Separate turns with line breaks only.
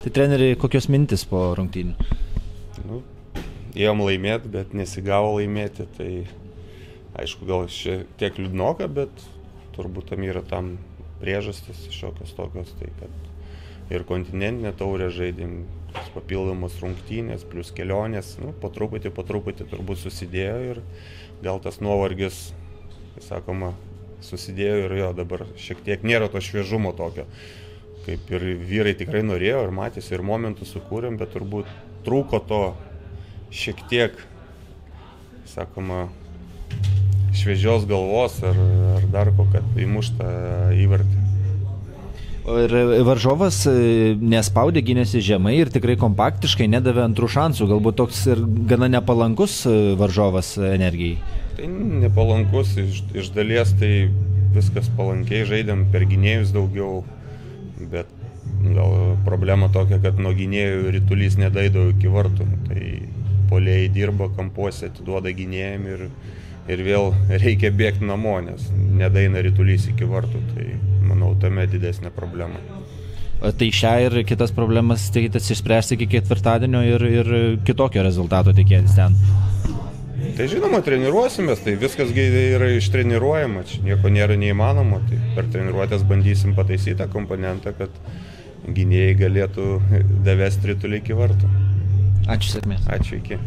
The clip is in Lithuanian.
Tai treneri, kokios mintis po rungtynių?
Nu, ėjom laimėti, bet nesigavo laimėti, tai aišku, gal šiek tiek liūdnoka, bet turbūt tam yra tam priežastis šiokios tokios, tai kad ir kontinentinę taurę žaidėm, papildomos rungtynės, plus kelionės, nu, po truputį turbūt susidėjo ir gal tas nuovargis, kaip sakoma, susidėjo ir jo, dabar šiek tiek nėra to šviežumo tokio, kaip ir vyrai tikrai norėjo ir matėsi ir momentų sukūrėm, bet turbūt trūko to šiek tiek, sakoma, šviežios galvos ar dar ko, kad įmuštą įvartį.
Ir varžovas nespaudė, gynėsi žemai ir tikrai kompaktiškai nedavė antrų šansų. Galbūt toks ir gana nepalankus varžovas Energijai.
Tai nepalankus, iš dalies tai viskas palankiai, žaidėm per gynėjus daugiau, bet gal problema tokia, kad nuo gynėjų ritulys nedaidavo iki vartų. Tai puolėjai dirba kampuose, atiduoda gynėjim ir vėl reikia bėgti namo, nes nedaina ritulys iki vartų. Tai manau, tame didesnė problema.
Tai šią ir kitas problemas tikitės išspręsti iki ketvirtadienio ir kitokio rezultato tikėtis ten?
Tai žinoma, treniruosimės, tai viskas yra ištreniruojama, čia nieko nėra neįmanoma, tai per treniruotės bandysim pataisyti tą komponentą, kad gynėjai galėtų davesti ritulį iki vartų.
Ačiū, sėkmės.
Ačiū, iki.